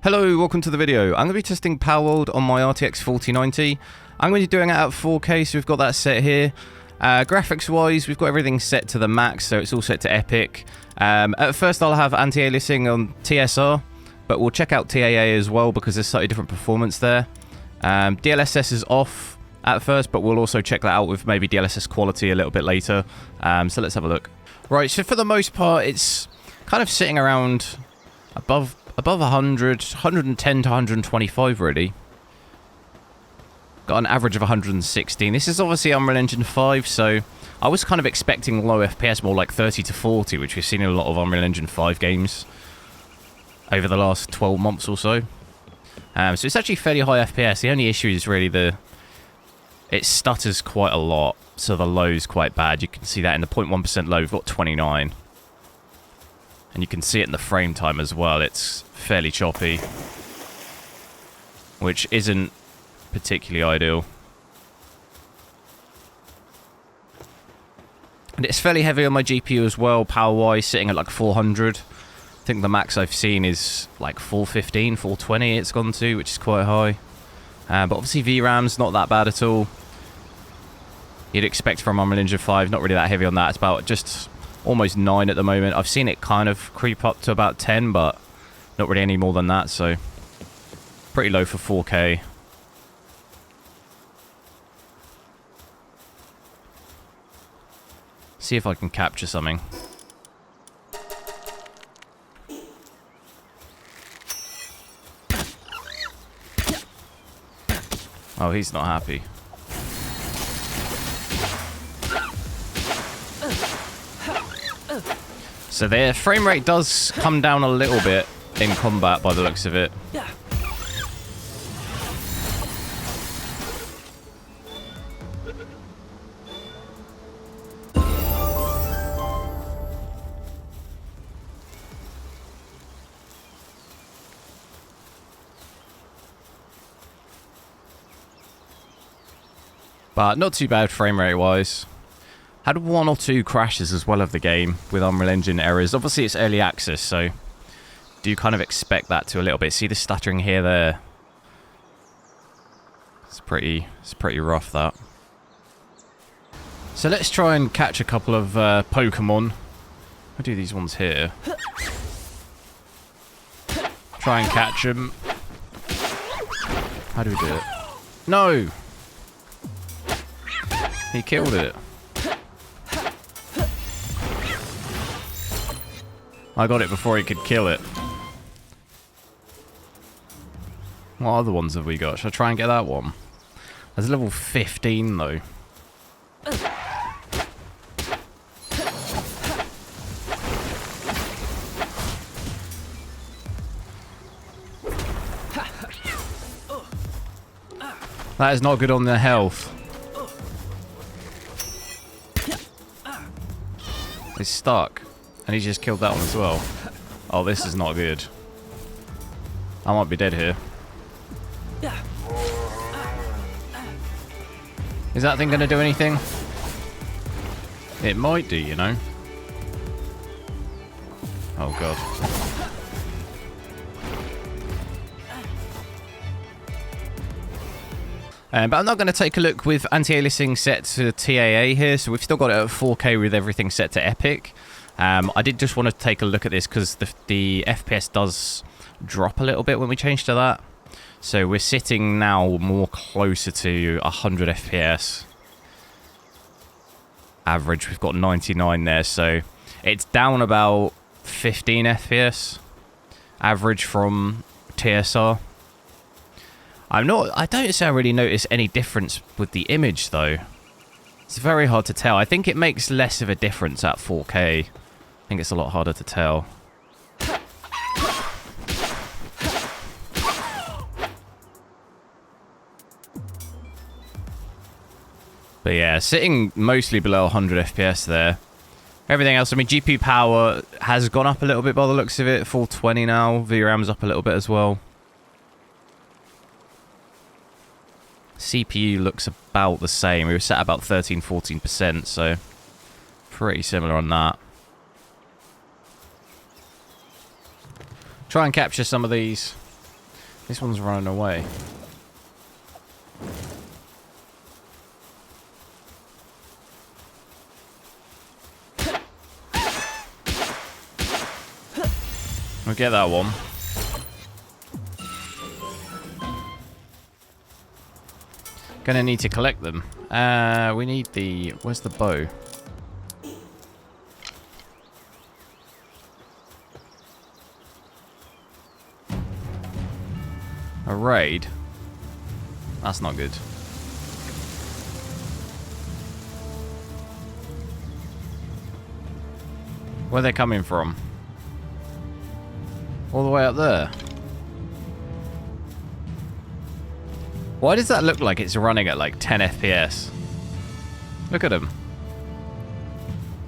Hello, welcome to the video. I'm going to be testing Palworld on my RTX 4090. I'm going to be doing it at 4K, so we've got that set here. Graphics wise, we've got everything set to the max, so it's all set to epic. At first I'll have anti-aliasing on TSR, but we'll check out TAA as well because there's slightly different performance there. DLSS is off at first, but we'll also check that out with maybe DLSS quality a little bit later. So let's have a look. Right, so for the most part, it's kind of sitting around above 100, 110 to 125 really. Got an average of 116. This is obviously Unreal Engine 5, so I was kind of expecting low FPS, more like 30 to 40, which we've seen in a lot of Unreal Engine 5 games over the last 12 months or so. So it's actually fairly high FPS. The only issue is really it stutters quite a lot, so the low is quite bad. You can see that in the 0.1% low, we've got 29. And you can see it in the frame time as well. It's fairly choppy, which isn't particularly ideal. And it's fairly heavy on my GPU as well, power-wise, sitting at like 400. I think the max I've seen is like 415, 420 it's gone to, which is quite high. But obviously VRAM's not that bad at all. You'd expect from Unreal Engine 5, not really that heavy on that. It's about just almost 9 at the moment. I've seen it kind of creep up to about 10, but not really any more than that, so pretty low for 4K. See if I can capture something. Oh, he's not happy. So their frame rate does come down a little bit in combat by the looks of it. But not too bad frame rate wise. Had one or two crashes as well of the game with Unreal Engine errors. Obviously it's early access, so do kind of expect that to a little bit. See the stuttering here, there. It's pretty rough, that. So let's try and catch a couple of Pokemon. I'll do these ones here. Try and catch them. How do we do it? No! He killed it. I got it before he could kill it. What other ones have we got? Should I try and get that one? That's level 15 though. That is not good on their health. He's stuck. And he just killed that one as well. Oh, this is not good. I might be dead here. Is that thing going to do anything? It might do, you know. Oh, God. But I'm not going to take a look with anti-aliasing set to TAA here. So we've still got it at 4K with everything set to epic. I did just want to take a look at this because the FPS does drop a little bit when we change to that. So we're sitting now more closer to 100 FPS. Average, we've got 99 there, so it's down about 15 FPS. Average from TSR. I don't necessarily notice any difference with the image though. It's very hard to tell. I think it makes less of a difference at 4K. I think it's a lot harder to tell. But yeah, sitting mostly below 100 FPS there. Everything else, I mean, GPU power has gone up a little bit by the looks of it. 420 now. VRAM's up a little bit as well. CPU looks about the same. We were set at about 13-14%, so pretty similar on that. Try and capture some of these. This one's running away. We'll get that one. Gonna need to collect them. We need the... Where's the bow? A raid? That's not good. Where are they coming from? All the way up there. Why does that look like it's running at like 10 FPS? Look at him.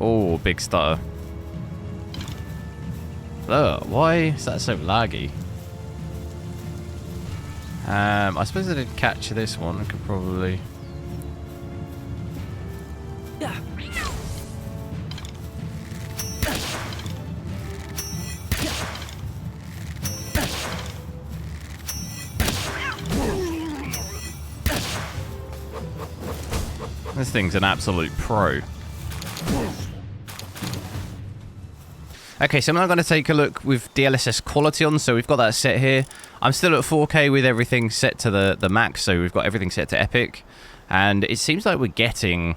Oh, big stutter. Ugh, why is that so laggy? I suppose I did catch this one. I could probably... This thing's an absolute pro. Okay, so I'm now going to take a look with DLSS quality on. So we've got that set here. I'm still at 4K with everything set to the max. So we've got everything set to epic. And it seems like we're getting,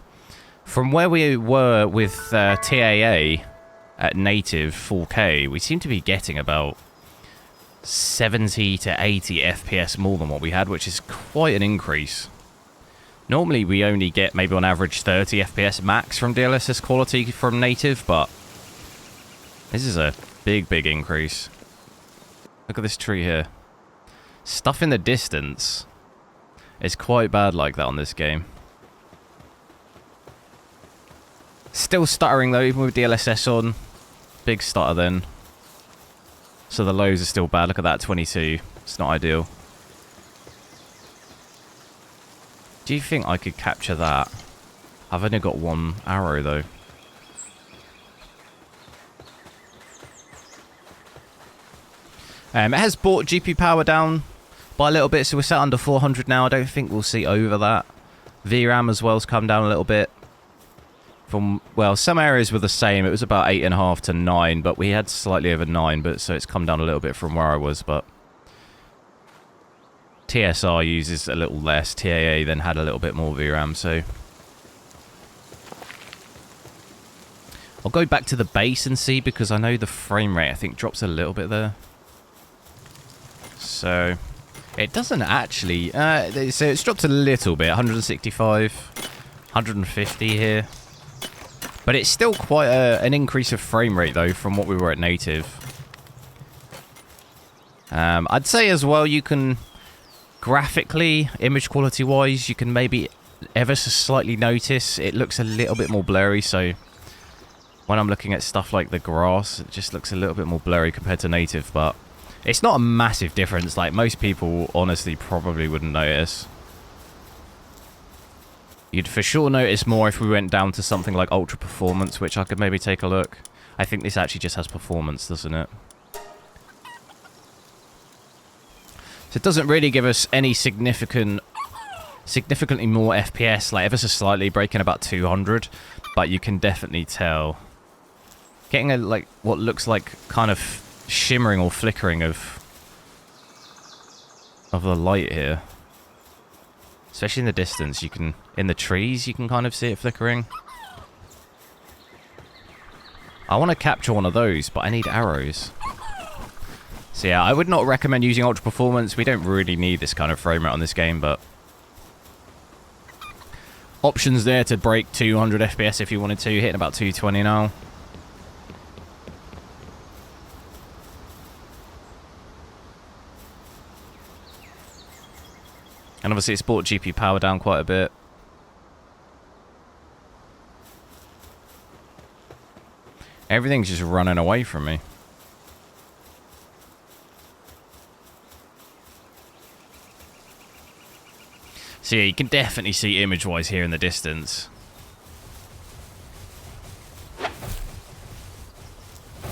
from where we were with TAA at native 4K, we seem to be getting about 70 to 80 FPS more than what we had, which is quite an increase. Normally we only get maybe on average 30 FPS max from DLSS quality from native, but this is a big, big increase. Look at this tree here. Stuff in the distance is quite bad like that on this game. Still stuttering though, even with DLSS on. Big stutter then. So the lows are still bad. Look at that, 22. It's not ideal. Do you think I could capture that? I've only got one arrow though. It has brought GPU power down by a little bit, so we're set under 400 now. I don't think we'll see over that. VRAM as well has come down a little bit. From, well, some areas were the same. It was about 8.5 to 9, but we had slightly over 9, but so it's come down a little bit from where I was, but TSR uses a little less. TAA then had a little bit more VRAM, so I'll go back to the base and see, because I know the frame rate I think drops a little bit there. So it doesn't actually so it's dropped a little bit, 165, 150 here, but it's still quite an increase of frame rate though from what we were at native. I'd say as well, you can graphically, image quality wise, you can maybe ever so slightly notice it looks a little bit more blurry. So when I'm looking at stuff like the grass, it just looks a little bit more blurry compared to native, but it's not a massive difference. Like, most people honestly probably wouldn't notice. You'd for sure notice more if we went down to something like ultra performance, which I could maybe take a look. I think this actually just has performance, doesn't it? So it doesn't really give us any significantly more FPS, like ever so slightly, breaking about 200, but you can definitely tell. Getting a, like, what looks like kind of shimmering or flickering of the light here. Especially in the distance, you can, in the trees, you can kind of see it flickering. I want to capture one of those, but I need arrows. So yeah, I would not recommend using ultra performance. We don't really need this kind of frame rate on this game, but options there to break 200 FPS if you wanted to, hitting about 220 now. And obviously it's brought GPU power down quite a bit. Everything's just running away from me. So yeah, you can definitely see image-wise here in the distance.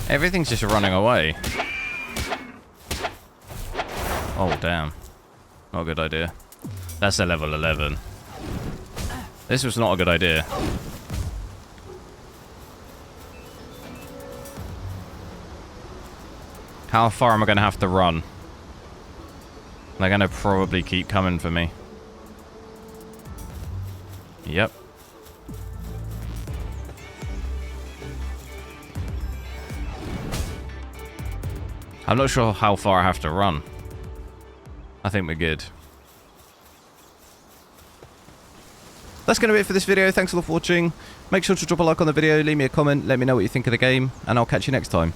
Everything's just running away. Oh, damn. Not a good idea. That's a level 11. This was not a good idea. How far am I going to have to run? They're going to probably keep coming for me. Yep. I'm not sure how far I have to run. I think we're good. That's going to be it for this video. Thanks a lot for watching. Make sure to drop a like on the video, leave me a comment, let me know what you think of the game, and I'll catch you next time.